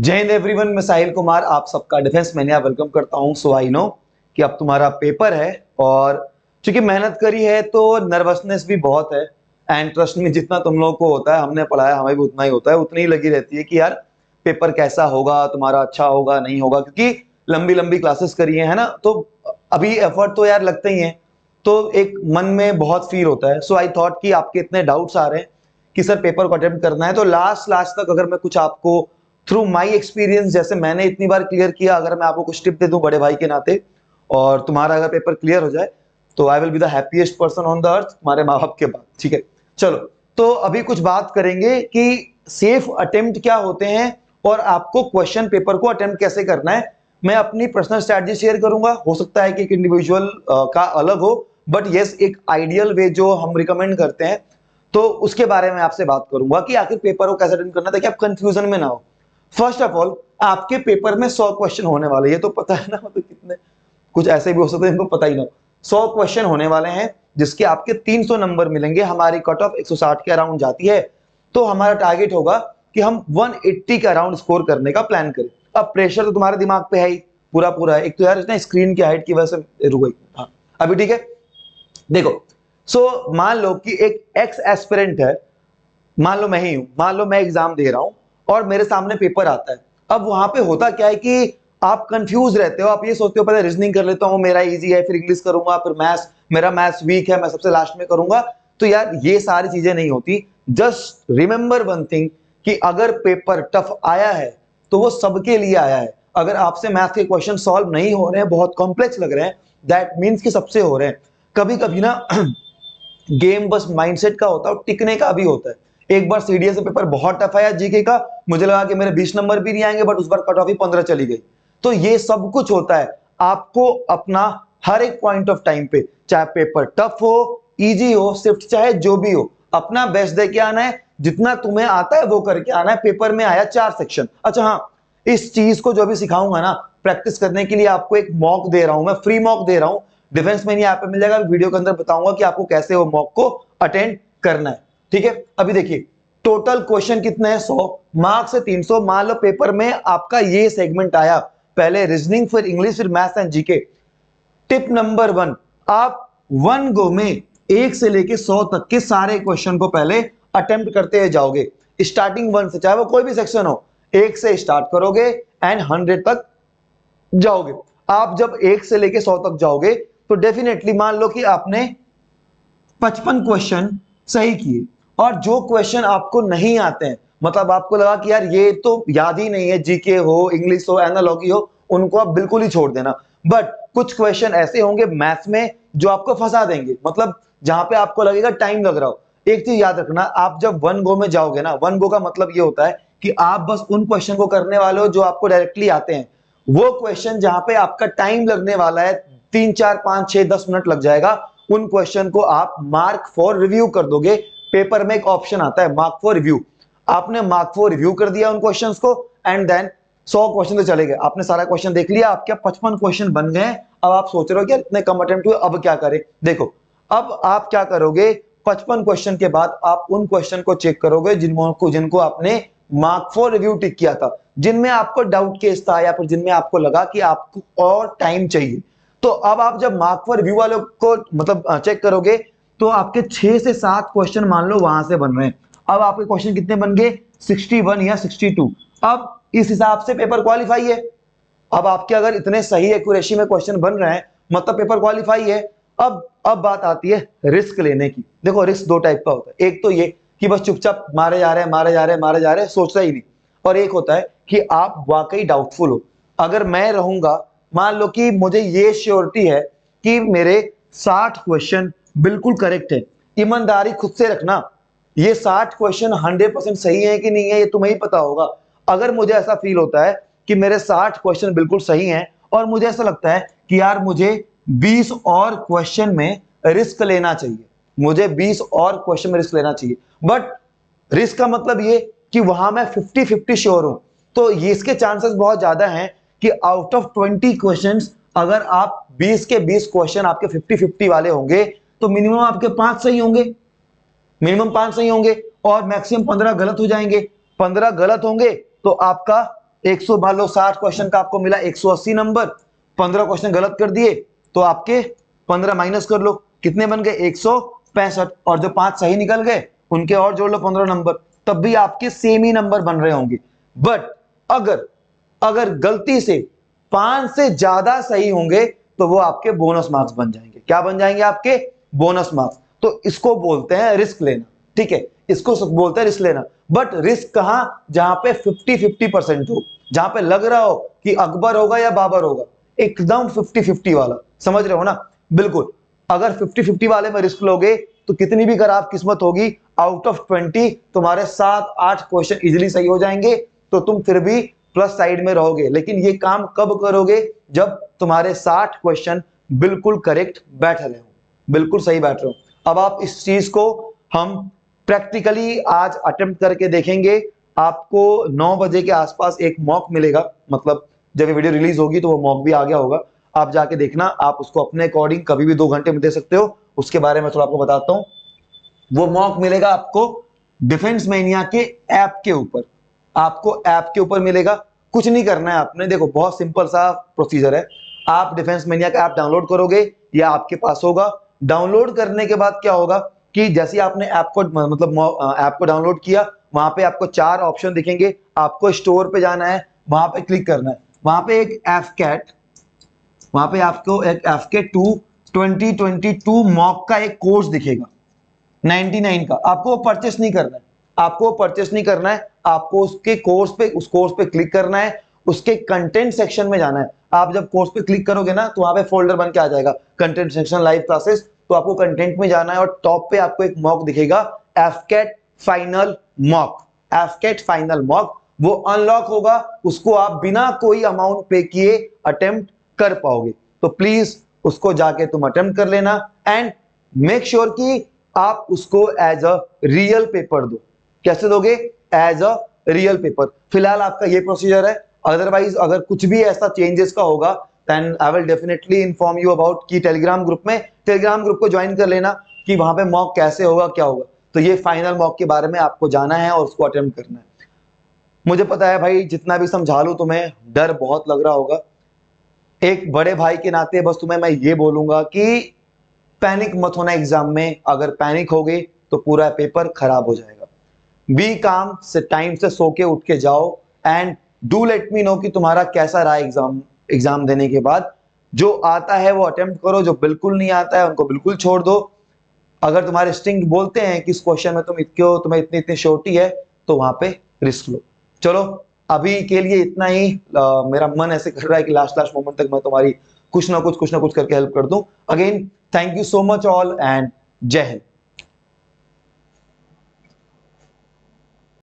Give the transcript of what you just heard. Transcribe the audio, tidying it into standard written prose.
जय हिंद एवरीवन, मैं साहिल कुमार आप सबका डिफेंस मैनिया वेलकम करता हूं। सो आई नो कि अब तुम्हारा पेपर है और चूंकि मेहनत करी है तो नर्वसनेस भी बहुत है। एंड ट्रस्ट में जितना तुम लोगों को होता है, हमने पढ़ा है, हमें भी उतना ही होता है, उतनी ही लगी रहती है कि यार पेपर कैसा होगा, तुम्हारा अच्छा होगा नहीं होगा, क्योंकि लंबी लंबी क्लासेस करी है ना, तो अभी एफर्ट तो यार लगते ही है। तो एक मन में बहुत फील होता है। सो आई थॉट कि आपके इतने डाउट्स आ रहे हैं कि सर पेपर को अटेम्प्ट करना है, तो लास्ट लास्ट तक अगर मैं कुछ आपको थ्रू माई एक्सपीरियंस, जैसे मैंने इतनी बार क्लियर किया, अगर मैं आपको कुछ टिप दे दूं बड़े भाई के नाते, और तुम्हारा अगर पेपर क्लियर हो जाए तो I will be the happiest person on the earth, तुम्हारे माँ बाप के बाद। ठीक है, चलो। तो अभी कुछ बात करेंगे कि सेफ अटेम्प्ट क्या होते हैं और आपको क्वेश्चन पेपर को अटेम्प्ट कैसे करना है। मैं अपनी पर्सनल स्ट्रैटेजी शेयर करूंगा, हो सकता है कि एक इंडिविजुअल का अलग हो, बट यस एक आइडियल वे जो हम रिकमेंड करते हैं, तो उसके बारे में आपसे बात करूंगा कि आखिर पेपर को कैसे अटेम्प्ट करना है ताकि आप कंफ्यूजन में ना हो। फर्स्ट ऑफ ऑल, आपके पेपर में 100 क्वेश्चन होने वाले, ये तो पता है ना, मतलब कितने कुछ ऐसे भी हो सकते हैं इनको पता ही ना। 100 क्वेश्चन होने वाले हैं जिसके आपके 300 नंबर मिलेंगे। हमारी कट ऑफ 160 के अराउंड जाती है, तो हमारा टारगेट होगा कि हम 180 के अराउंड स्कोर करने का प्लान करें। अब प्रेशर तो तुम्हारे दिमाग पे है ही, पूरा पूरा है। एक तो यार इतना स्क्रीन की हाइट की वजह से रुक गई। हाँ, अभी ठीक है। देखो, सो मान लो कि एक एक्स एस्पिरेंट है, मान लो मैं ही हूं, मान लो मैं एग्जाम दे रहा हूं और मेरे सामने पेपर आता है। अब वहां पे होता क्या है कि आप कंफ्यूज रहते हो, आप ये सोचते हो पहले रीजनिंग कर लेता हूं, मेरा इजी है, फिर इंग्लिश करूंगा, फिर मैथ्स, मेरा मैथ्स वीक है, मैं सबसे लास्ट में करूंगा। तो यार ये सारी चीजें नहीं होती। जस्ट रिमेंबर वन थिंग कि अगर पेपर टफ आया है तो वो सबके लिए आया है। अगर आपसे मैथ के क्वेश्चन सॉल्व नहीं हो रहे हैं, बहुत कॉम्प्लेक्स लग रहे हैं, दैट मीन्स कि सबसे हो रहे हैं। कभी कभी ना गेम बस माइंडसेट का होता है और टिकने का भी होता है। एक बार सीडीएस से पेपर बहुत टफ आया जीके का, मुझे लगा कि मेरे 20 नंबर भी नहीं आएंगे, बट उस बार कट ऑफ ही 15 चली गई। तो ये सब कुछ होता है। आपको अपना हर एक पॉइंट ऑफ टाइम पे, चाहे पेपर टफ हो, इजी हो, स्विफ्ट चाहे जो भी हो, अपना बेस्ट दे के आना है। जितना तुम्हें आता है वो करके आना है। पेपर में आया 4 सेक्शन। अच्छा हाँ, इस चीज को जो भी सिखाऊंगा ना, प्रैक्टिस करने के लिए आपको एक मॉक दे रहा हूं, मैं फ्री मॉक दे रहा हूं। डिफेंस में यहाँ पे मिल जाएगा, वीडियो के अंदर बताऊंगा कि आपको कैसे वो मॉक को अटेंड करना है। ठीक है, अभी देखिए टोटल क्वेश्चन कितने हैं, 100 मार्क्स से 300। मान लो पेपर में आपका ये सेगमेंट आया, पहले रीजनिंग, फिर इंग्लिश, फिर maths and GK. Tip number 1, आप वन गो में 1 से लेके 100 तक के सारे क्वेश्चन को पहले अटेम्प्ट करते हुए जाओगे। स्टार्टिंग 1 से, चाहे वो कोई भी सेक्शन हो, 1 से स्टार्ट करोगे एंड 100 तक जाओगे। आप जब 1 से लेके 100 तक जाओगे तो डेफिनेटली मान लो कि आपने 55 क्वेश्चन सही किए, और जो क्वेश्चन आपको नहीं आते हैं, मतलब आपको लगा कि यार ये तो याद ही नहीं है, जीके हो, इंग्लिश हो, एनालॉजी हो, उनको आप बिल्कुल ही छोड़ देना। बट कुछ क्वेश्चन ऐसे होंगे मैथ्स में जो आपको फंसा देंगे, मतलब जहां पे आपको लगेगा टाइम लग रहा हो। एक चीज याद रखना, आप जब वन गो में जाओगे ना, वन गो का मतलब ये होता है कि आप बस उन क्वेश्चन को करने वाले हो जो आपको डायरेक्टली आते हैं। वो क्वेश्चन जहां पे आपका टाइम लगने वाला है, 3 4 5 6 10 मिनट लग जाएगा, उन क्वेश्चन को आप मार्क फॉर रिव्यू कर दोगे। पेपर में एक ऑप्शन आता है मार्क फॉर रिव्यू, आपने मार्क फॉर रिव्यू कर दिया उन क्वेश्चंस को, एंड देन 100 क्वेश्चन तो चले गए, आपने सारा क्वेश्चन देख लिया, आपके 55 क्वेश्चन बन गए। अब आप सोच रहे हो कि इतने कम अटेम्प्ट हुए, अब क्या करें। देखो, अब आप क्या करोगे, 55 क्वेश्चन के बाद आप उन क्वेश्चन को चेक करोगे जिनको आपने मार्क फॉर रिव्यू टिक किया था, जिनमें आपको डाउट केस था या फिर जिनमें आपको लगा कि आपको और टाइम चाहिए। तो अब आप जब मार्क फॉर रिव्यू वालों को मतलब चेक करोगे, तो आपके 6 से 7 क्वेश्चन मान लो वहां से बन रहे हैं। अब आपके क्वेश्चन कितने बन गए, 61 या 62। अब इस हिसाब से पेपर क्वालिफाई है। अब आपके अगर इतने सही एक्यूरेसी में क्वेश्चन बन रहे हैं, मतलब पेपर क्वालिफाई है। अब बात आती है रिस्क लेने की। देखो, रिस्क 2 टाइप का होता है। एक तो ये कि बस चुपचाप मारे जा रहे हैं, मारे जा रहे हैं, मारे जा रहे हैं, सोचता ही नहीं। और एक होता है कि आप वाकई डाउटफुल हो। अगर मैं रहूंगा, मान लो कि मुझे ये श्योरिटी है कि मेरे 60 क्वेश्चन बिल्कुल करेक्ट है। ईमानदारी खुद से रखना, ये 60 क्वेश्चन 100% सही है कि नहीं है, ये तुम्हें ही पता होगा। अगर मुझे ऐसा फील होता है कि मेरे 60 क्वेश्चन बिल्कुल सही हैं और मुझे ऐसा लगता है कि यार मुझे 20 और क्वेश्चन में रिस्क लेना चाहिए, मुझे 20 और क्वेश्चन में रिस्क लेना चाहिए, बट रिस्क का मतलब ये कि वहां मैं 50-50 श्योर हूं, तो ये इसके चांसेस बहुत ज्यादा हैं कि आउट ऑफ 20 क्वेश्चंस, अगर आप 20 के 20 क्वेश्चन आपके 50-50 वाले होंगे, तो मिनिमम आपके 5 सही होंगे, मिनिमम 5 सही होंगे, और मैक्सिमम 15 गलत हो जाएंगे। 15 गलत होंगे तो आपका 100 मान लो 60 क्वेश्चन का आपको मिला 180 नंबर, 15 क्वेश्चन गलत कर दिए तो आपके 15 माइनस कर लो, कितने बन गए 165, और जो 5 सही निकल गए उनके और जोड़ लो 15 नंबर, तब भी आपके सेम ही नंबर बन रहे होंगे। बट अगर अगर गलती से 5 से ज्यादा सही होंगे तो वो आपके बोनस मार्क्स बन जाएंगे। क्या बन जाएंगे? आपके बोनस मार्क्स। तो इसको बोलते हैं रिस्क लेना, ठीक है, इसको बोलते हैं रिस्क लेना। बट रिस्क कहां? जहां पे 50-50% हो, जहां पे लग रहा हो कि अकबर होगा या बाबर होगा, एकदम 50-50 वाला, समझ रहे हो ना? बिल्कुल। अगर 50-50 वाले में रिस्क लोगे तो कितनी भी खराब किस्मत होगी, आउट ऑफ 20 तुम्हारे 7-8 क्वेश्चन इजीली सही हो जाएंगे, तो तुम फिर भी प्लस साइड में रहोगे। लेकिन ये काम कब करोगे? जब तुम्हारे 60 क्वेश्चन बिल्कुल करेक्ट बैठ रहे हो, बिल्कुल सही बैठ रहे हो। अब आप इस चीज को हम प्रैक्टिकली आज अटेम्प्ट करके देखेंगे। आपको 9 बजे के आसपास एक मॉक मिलेगा, मतलब जब ये वीडियो रिलीज होगी तो वो मॉक भी आ गया होगा, आप जाके देखना। आप उसको अपने अकॉर्डिंग कभी भी 2 घंटे में दे सकते हो, उसके बारे में थोड़ा आपको बताता हूं। वो मॉक मिलेगा आपको डिफेंस मैनिया के ऐप के ऊपर, आपको ऐप के ऊपर मिलेगा। कुछ नहीं करना है आपने, देखो बहुत सिंपल सा प्रोसीजर है। आप डिफेंस मैनिया का ऐप डाउनलोड करोगे या आपके पास होगा। डाउनलोड करने के बाद क्या होगा कि जैसे आपने ऐप को मतलब ऐप को डाउनलोड किया, वहां पे आपको 4 ऑप्शन दिखेंगे। आपको स्टोर पे जाना है, वहां पे क्लिक करना है, वहां पे एक एफकेट, वहां पे आपको एक एफकेट 2 2022 मॉक का एक कोर्स दिखेगा 99 का। आपको परचेस नहीं करना है, आपको परचेस नहीं करना है, आपको उसके कोर्स पे, उस कोर्स पे क्लिक करना है, उसके कंटेंट सेक्शन में जाना है। आप जब कोर्स पे क्लिक करोगे ना तो वहां पे फोल्डर बन के आ जाएगा कंटेंट सेक्शन लाइव क्लासेस, तो आपको कंटेंट में जाना है और टॉप पे आपको एक मॉक दिखेगा एफकेट फाइनल मॉक। एफकेट फाइनल मॉक वो अनलॉक होगा, उसको आप बिना कोई अमाउंट पे किए अटेम्प्ट कर पाओगे। तो प्लीज उसको जाके तुम अटेम्प्ट कर लेना एंड मेक श्योर कि आप उसको एज अ रियल पेपर दो। कैसे दोगे? As a real paper. फिलहाल आपका ये प्रोसीजर है, अदरवाइज अगर कुछ भी ऐसा चेंजेस का होगा then I will definitely inform you about कि टेलीग्राम ग्रुप में, टेलीग्राम ग्रुप को ज्वाइन कर लेना कि वहां पे मॉक कैसे होगा, क्या होगा। तो ये फाइनल मॉक के बारे में आपको जाना है और उसको अटेम्प्ट करना है। मुझे पता है भाई, जितना भी समझा लूं तुम्हें डर बहुत लग रहा होगा। एक बड़े भाई के नाते बस तुम्हें मैं ये बोलूंगा कि पैनिक मत होना एग्जाम में। अगर पैनिक हो गई तो पूरा पेपर खराब हो जाएगा। बी काम, से टाइम से सो के उठ के जाओ and do let me know कि तुम्हारा कैसा रहा एग्जाम देने के बाद। जो आता है वो अटेम्प्ट करो, जो बिल्कुल नहीं आता है उनको बिल्कुल छोड़ दो। अगर तुम्हारे स्टिंग बोलते हैं कि इस क्वेश्चन में तुम्हें इतनी इतनी श्योरिटी है तो वहां पे रिस्क लो। चलो अभी के लिए इतना ही। मेरा मन ऐसे कर रहा है कि लास्ट लास्ट मोमेंट तक मैं तुम्हारी कुछ ना कुछ करके हेल्प कर दूं। Again thank you so much all and जय हिंद।